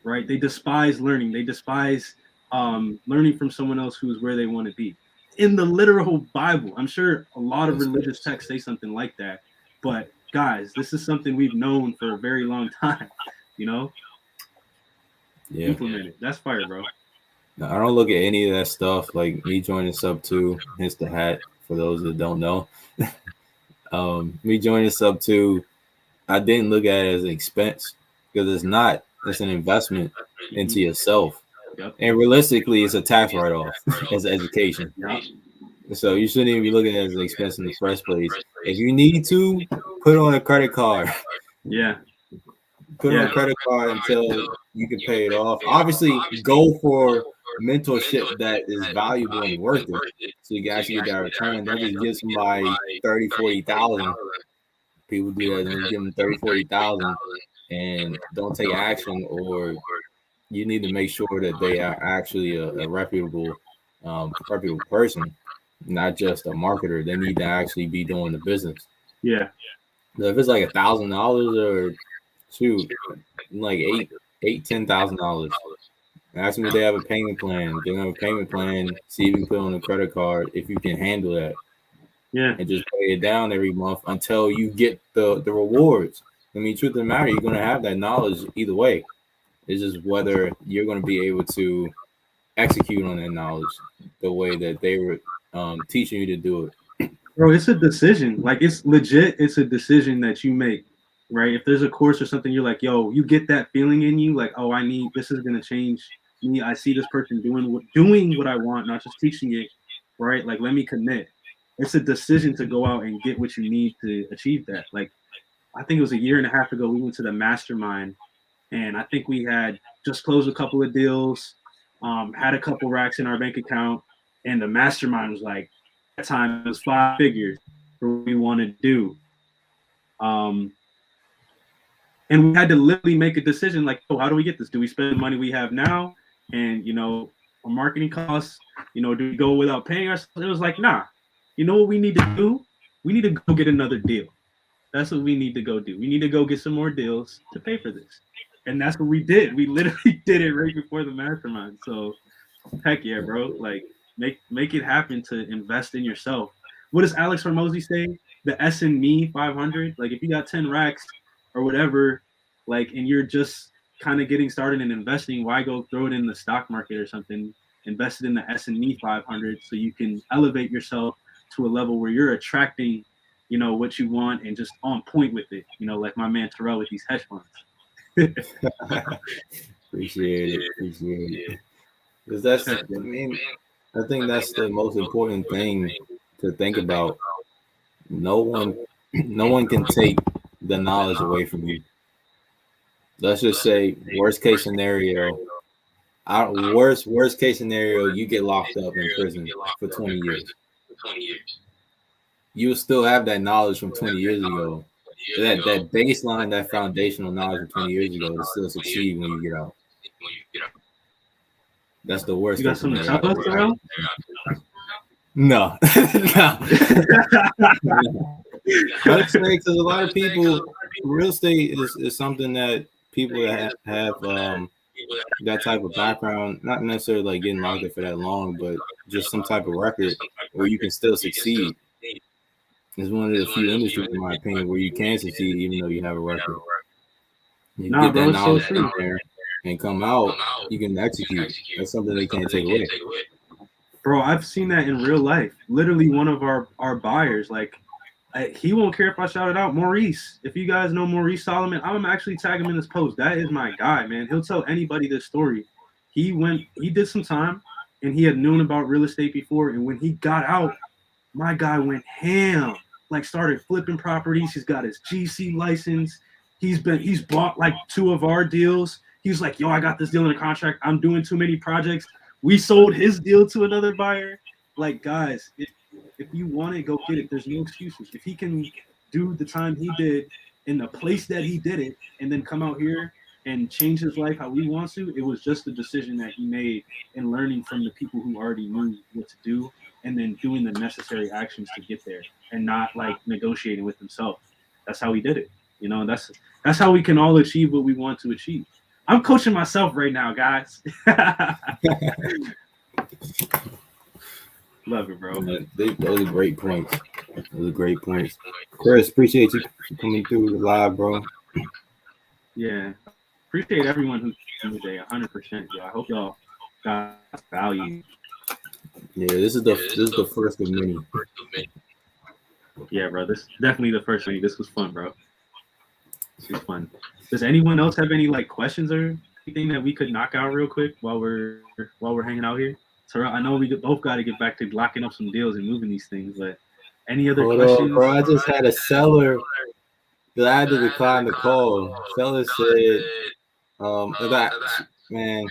right? They despise learning. They despise learning from someone else who's where they want to be. In the literal Bible, I'm sure a lot of That's religious texts say something like that. But guys, this is something we've known for a very long time. You know, yeah. implement it. That's fire, bro. Now, I don't look at any of that stuff like me joining sub two, hence the hat for those that don't know. Me joining sub two, I didn't look at it as an expense because it's not. It's an investment into Mm-hmm. yourself. Yep. And realistically, it's a tax write off as education. Yep. So you shouldn't even be looking at it as an expense in the first place. If you need to, put on a credit card. Yeah. Put on Yeah. a credit card until you can pay it off. Obviously, go for mentorship that is valuable and worth it. So you can actually get that return. Don't just give somebody 30, 40,000. People do that. Don't give them 30, 40,000 and don't take action, or you need to make sure that they are actually a reputable person, not just a marketer. They need to actually be doing the business. Yeah. So if it's like $1,000 or shoot, like $10,000. Ask them if they have a payment plan. If they don't have a payment plan, see if you can put on a credit card if you can handle that, Yeah. and just pay it down every month until you get the rewards. I mean, truth of the matter, you're gonna have that knowledge either way. It's just whether you're gonna be able to execute on that knowledge the way that they were teaching you to do it. Bro, it's a decision. Like it's legit. It's a decision that you make, right? If there's a course or something, you're like, yo, you get that feeling in you, like, oh, I need this is gonna change me. I see this person doing what I want, not just teaching it, right? Like, let me commit. It's a decision to go out and get what you need to achieve that. Like, I think it was a year and a half ago, we went to the mastermind, and I think we had just closed a couple of deals, had a couple racks in our bank account, and the mastermind was like, at that time, it was 5 figures for what we wanted to do. Um, and we had to literally make a decision like, oh, how do we get this? Do we spend the money we have now and, our marketing costs, do we go without paying ourselves? It was like, nah, you know what we need to do? We need to go get another deal. That's what we need to go do. We need to go get some more deals to pay for this. And that's what we did. We literally did it right before the mastermind. So heck yeah, bro. Like make it happen to invest in yourself. What does Alex Hormozy say? The S&Me 500. Like if you got 10 racks or whatever, like, and you're just kind of getting started in investing, why go throw it in the stock market or something? Invest it in the S&Me 500 so you can elevate yourself to a level where you're attracting, what you want and just on point with it. Like my man Terrell with these hedge funds. Appreciate it. Because I think that's the most important thing to think about. No one can take the knowledge away from you. Let's just say worst case scenario, worst case scenario, you get locked up in prison for 20 years. You'll still have that knowledge from 20 years ago. That baseline, that foundational knowledge from 20 years ago to still succeed when you get out. That's the worst. You got something to tell us, Terrell? No. No. I'd say because a lot of people, real estate is something that people that have that type of background, not necessarily like getting locked up for that long, but just some type of record where you can still succeed. It's one of the few industries, in my opinion, where you can succeed even though you have a record. You get that knowledge in there and come out, you can execute. That's something they can't take away. Bro, I've seen that in real life. Literally, one of our buyers, like, he won't care if I shout it out. Maurice, if you guys know Maurice Solomon, I'm gonna actually tag him in this post. That is my guy, man. He'll tell anybody this story. He did some time, and he had known about real estate before. And when he got out, my guy went ham. Like started flipping properties. He's got his GC license. He's bought like 2 of our deals. He was like, yo, I got this deal in a contract. I'm doing too many projects. We sold his deal to another buyer. Like, guys, if you want it, go get it. There's no excuses. If he can do the time he did in the place that he did it and then come out here and change his life how he wants to, it was just a decision that he made and learning from the people who already knew what to do and then doing the necessary actions to get there and not like negotiating with himself. That's how he did it. That's how we can all achieve what we want to achieve. I'm coaching myself right now, guys. Love it, bro. Those are great points. Chris, appreciate you coming through the live, bro. Yeah. Appreciate everyone who came today, 100%. I hope y'all got value. Yeah, this is the first of many. Yeah, bro. This is definitely the first thing. This was fun, bro. This was fun. Does anyone else have any like questions or anything that we could knock out real quick while we're hanging out here? So I know we both got to get back to locking up some deals and moving these things, but any other questions? Bro, I just had a seller that I had to decline the call. Seller said, man,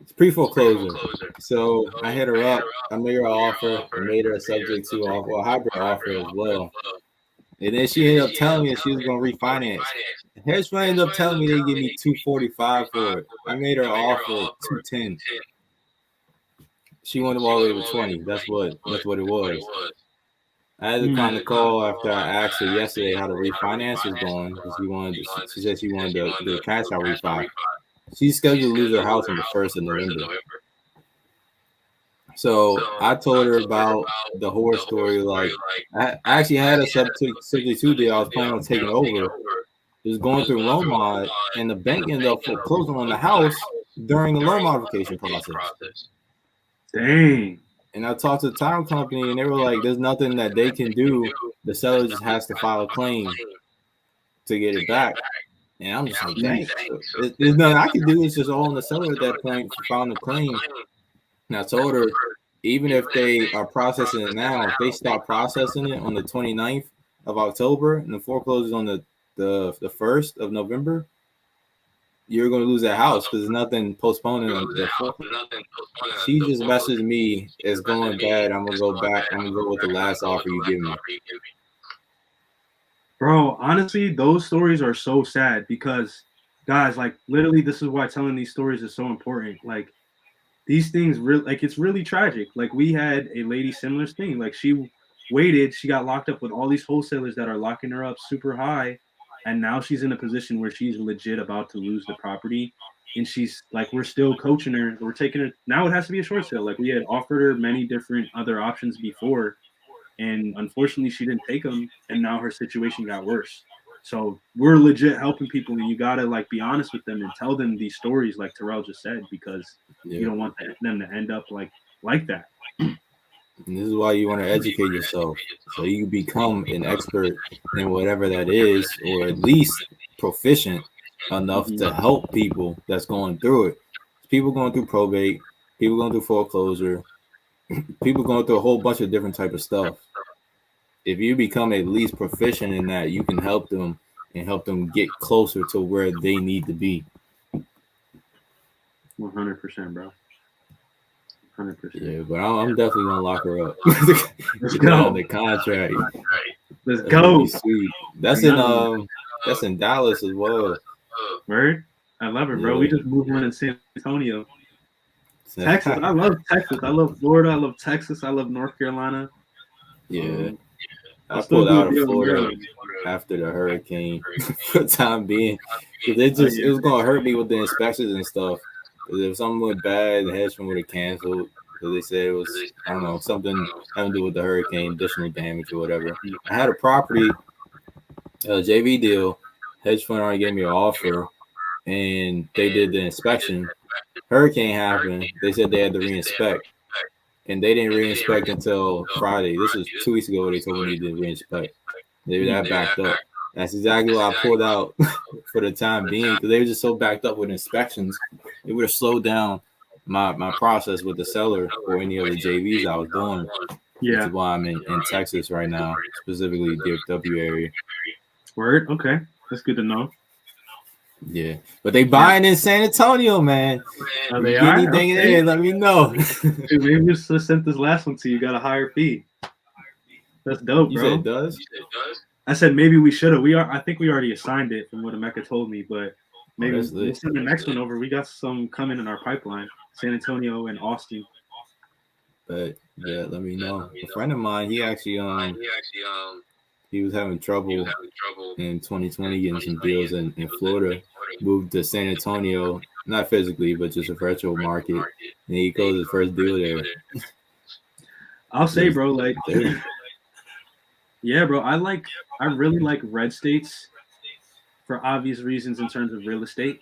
it's pre-foreclosure. So I hit her up. I made her an offer. I made her a subject to offer, a hybrid offer as well. And then she ended up telling me she was going to refinance. Hedge fund ended up telling me they give me $245 for it. I made her an offer of $210. She wanted all the way to 20. That's what it was. I had to kind of call after I asked her yesterday how the refinance was going because she said she wanted the cash out refi. She's scheduled to lose her house on the 1st of November. So I told her about the horror story. Like I actually had a subject to deal I was planning on taking over. It was going through loan mod, and the bank ended up foreclosing on the house during the loan modification process. Dang. And I talked to the title company, and they were like, "There's nothing that they can do. The seller just has to file a claim to get it back." And I'm just like, "Dang, there's nothing I can do. It's just all on the seller at that point for filing the claim." And I told her, even if they are processing it now, if they stop processing it on the 29th of October and the foreclosure on the 1st of November, you're going to lose that house because there's nothing postponing the foreclosure. She just messaged me, it's going bad. I'm gonna go back. I'm gonna go with the last offer you give me. Bro, honestly, those stories are so sad because, guys, like literally, this is why telling these stories is so important. Like these things, really, like it's really tragic. Like we had a lady similar thing. Like she waited, she got locked up with all these wholesalers that are locking her up super high, and now she's in a position where she's legit about to lose the property. And she's like, we're still coaching her. We're taking her now. It has to be a short sale. Like we had offered her many different other options before, and unfortunately she didn't take them, and now her situation got worse. So we're legit helping people, and you gotta like be honest with them and tell them these stories like Terrell just said, because you Yeah. don't want them to end up like that. And this is why you want to educate yourself so you become an expert in whatever that is, or at least proficient enough to help people that's going through it. People going through probate, people going through foreclosure, people going through a whole bunch of different type of stuff. If you become at least proficient in that, you can help them and help them get closer to where they need to be. 100%, bro. 100%. Yeah, but I'm definitely gonna lock her up. Let's Get that on go. the contract. Let's That's gonna be go. sweet. That's in Dallas as well. Word. I love it, bro. We Yeah. just moved one in San Antonio. Texas. I love Texas. I love Florida. I love Texas. I love North Carolina. Yeah. I I'll still pulled do a out of deal in Florida Maryland. after the hurricane for the time being. Cause it Yeah. was gonna hurt me with the inspections and stuff. Cause if something went bad, the hedge fund would have canceled. Cause they said it was, I don't know, something having to do with the hurricane, additional damage or whatever. I had a property, JV deal. Hedge fund already gave me an offer, and they did the inspection. Hurricane happened. They said they had to reinspect, and they didn't reinspect until Friday. This was 2 weeks ago. They told me they did reinspect. Maybe that backed up. That's exactly why I pulled out for the time being, because they were just so backed up with inspections. It would have slowed down my process with the seller or any other JVs I was doing, which Yeah. is why I'm in Texas right now, specifically DFW area. Word. Okay. That's good to know. Yeah, but they buying in San Antonio, man. Oh, You they get are? anything in Okay. there, let me know. Dude, maybe we just sent this last one to you. Got a higher fee. That's dope, You said it bro. does? I said maybe we should have. We are. I think we already assigned it from what Emeka told me, but Oh, maybe that's we'll lit. send the next one over. We got some coming in our pipeline. San Antonio and Austin. But yeah, let me know. A friend of mine, he was having trouble in 2020 getting some deals in Florida. Moved to San Antonio, not physically, but just a virtual market, and he closed his first deal there. I'll say, bro, like, There. yeah, bro. I really like red states for obvious reasons in terms of real estate.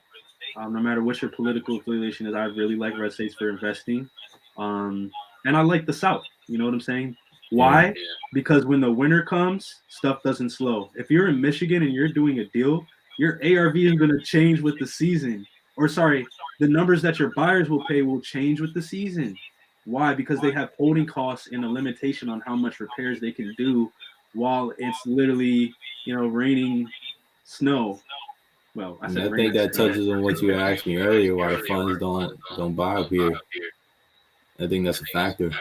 No matter what your political affiliation is, I really like red states for investing. And I like the South. You know what I'm saying? Yeah. Why? Because when the winter comes, stuff doesn't slow. If you're in Michigan and you're doing a deal, your ARV is going to change with the season. Or sorry, the numbers that your buyers will pay will change with the season. Why? Because they have holding costs and a limitation on how much repairs they can do while it's literally, raining snow. Well, I And said I think raining that snow. touches on what you asked me earlier, why funds don't buy up here. I think that's a factor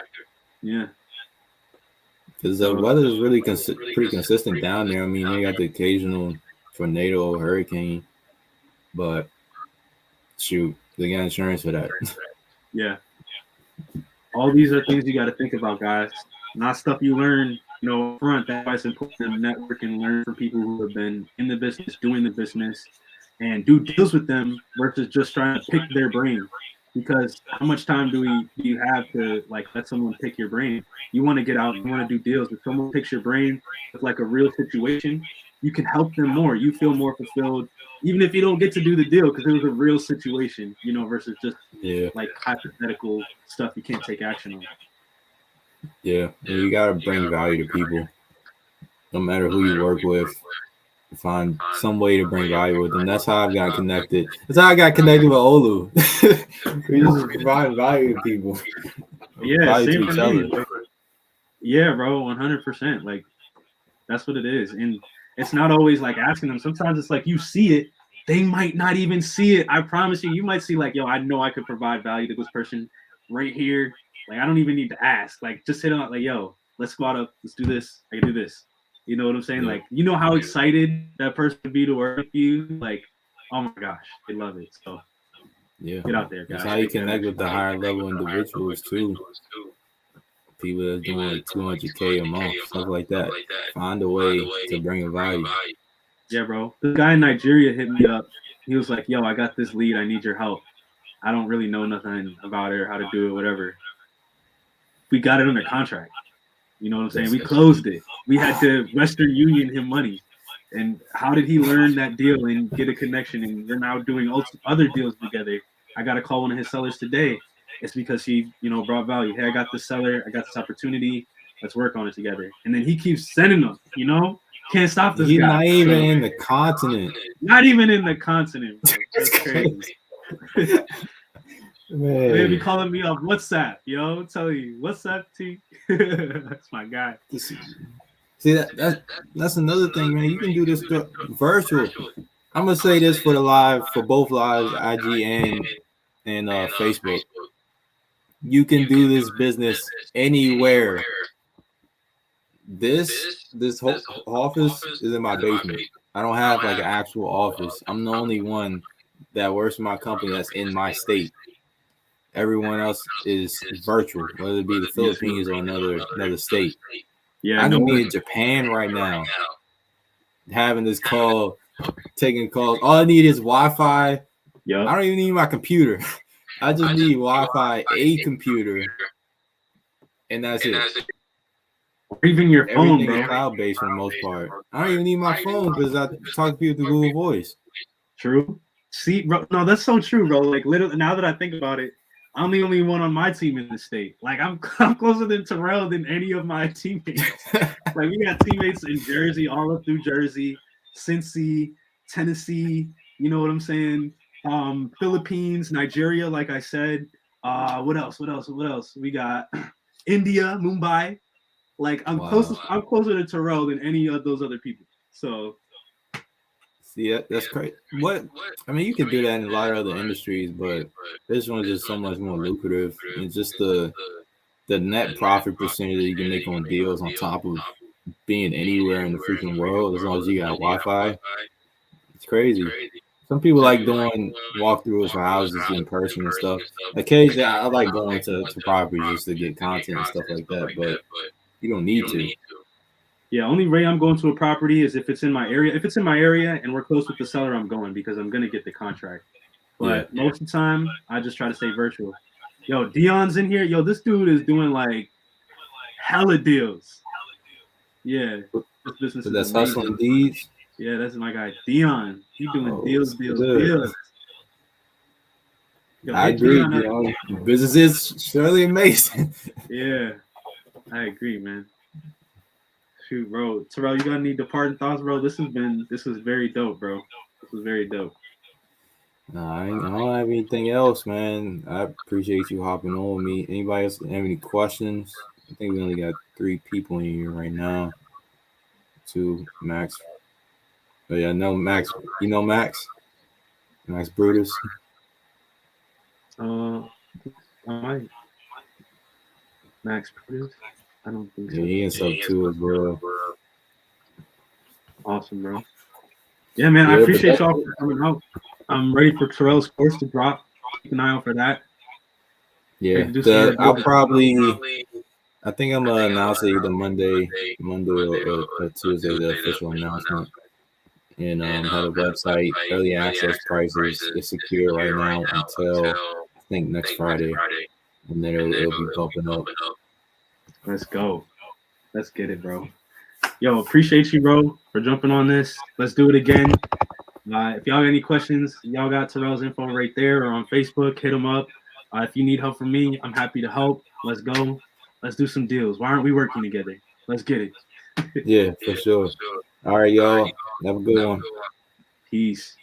Yeah. because the So weather is really pretty consistent down there. I mean, they got the occasional tornado, hurricane, but shoot, they got insurance for that. yeah, all these are things you got to think about, guys. Not stuff you learn, up front. That's why it's important to network and learn from people who have been in the business, doing the business, and do deals with them versus just trying to pick their brain. Because how much time do you have to like let someone pick your brain? You want to get out, you want to do deals. If someone picks your brain with like a real situation, you can help them more. You feel more fulfilled, even if you don't get to do the deal because it was a real situation, versus just Yeah, like hypothetical stuff you can't take action on. yeah. And you gotta bring value to people, no matter who you work with. find some way to bring value with them. That's how I've got connected. That's how I got connected with Olu. We just provide value to people, Yeah, value to same for each me. other. Like, yeah, bro, 100%. Like that's what it is, and it's not always like asking them. Sometimes it's like you see it, they might not even see it. I promise you, you might see like, yo, I know I could provide value to this person right here. Like I don't even need to ask. Like just hit on like, yo, let's squat up, let's do this. I can do this. You know what I'm saying? Yeah, Like you know how excited that person would be to work with you. Like, oh my gosh, they love it. So yeah. get out there, That's guys. how you Take that connect action. with the higher level individuals too. People that's doing like 200K a month, stuff like that. Find a way to bring a value. Yeah, bro. The guy in Nigeria hit me up. He was like, yo, I got this lead. I need your help. I don't really know nothing about it or how to do it, whatever. We got it under contract. You know what I'm saying? That's We closed it. We had to Western Union him money. And how did he learn that deal and get a connection? And we're now doing other deals together. I got to call one of his sellers today. It's because he, brought value. Hey, I got this seller. I got this opportunity. Let's work on it together. And then he keeps sending them. Can't stop this he's guy. not even So, in the continent. not even in the continent, bro. That's crazy. They be Man, calling me off WhatsApp, yo. Tell you, WhatsApp T. That's my guy. see that's another thing, man. You can do this virtual. I'm gonna say this for the live, for both lives, IG and Facebook. You can do this business anywhere. This whole office is in my basement. I don't have like an actual office. I'm the only one that works for my company that's in my state. Everyone else is virtual, whether it be the Yes, sir. Philippines or another state. Yeah, I no can be worries. in Japan right now, having this call, taking calls. All I need is Wi-Fi. Yep. I don't even need my computer. I just need Wi-Fi, a computer, and that's it. Or even your phone, Everything is bro. cloud-based for the most part. I don't even need my phone because I talk to people through Google Voice. True. See, bro, no, that's so true, bro. Like, literally, now that I think about it, I'm the only one on my team in the state. Like, I'm closer than Terrell than any of my teammates. Like, we got teammates in Jersey, all up through Jersey, Cincy, Tennessee. You know what I'm saying? Philippines, Nigeria, like I said. What else? What else? What else? We got India, Mumbai. Like, I'm Wow. closest. I'm closer to Terrell than any of those other people. So See, that's crazy. What I mean, you can do that in a lot of other industries, but this one's just so much more lucrative. And just the net profit percentage that you can make on deals on top of being anywhere in the freaking world, as long as you got Wi-Fi, it's crazy. Some people like doing walkthroughs for houses in person and stuff. Occasionally, I like going to properties just to get content and stuff like that, but you don't need to. yeah, only way I'm going to a property is if it's in my area. If it's in my area and we're close with the seller, I'm going because I'm gonna get the contract. Yeah. But most of the time, I just try to stay virtual. Yo, Dion's in here. Yo, this dude is doing like hella deals. Yeah, this business So is that's amazing. hustling deeds. Yeah, that's my guy Dion. He doing Oh, deals, it's deals, good. deals. Yo, I hit agree. Dion up. Business is surely amazing. Yeah, I agree, man. Shoot, bro. Terrell, you got any departing thoughts, bro? This is very dope, bro. This was very dope. Nah, I don't have anything else, man. I appreciate you hopping on with me. Anybody else have any questions? I think we only got 3 people in here right now. 2, Max. But yeah, no, Max. You know Max? Max Brutus. Uh, I might Max Produce. I don't think Yeah, so. he and stuff too as well. Awesome, bro. Yeah, man. I Yeah, but appreciate y'all for coming out. I'm ready for Terrell's course to drop. Keep an eye out for that. Ready yeah, to do some more I'll deals. probably. I think I'm gonna announce it either Monday or Tuesday, the official announcement. And have a website. Early access prices is secure right now until I think next Friday, and then it'll be bumping up. Let's go. Let's get it, bro. Yo, appreciate you, bro, for jumping on this. Let's do it again. If y'all got any questions, y'all got Terrell's info right there or on Facebook. Hit him up. If you need help from me, I'm happy to help. Let's go. Let's do some deals. Why aren't we working together? Let's get it. Yeah, for sure. All right, y'all. Have a good one. Peace.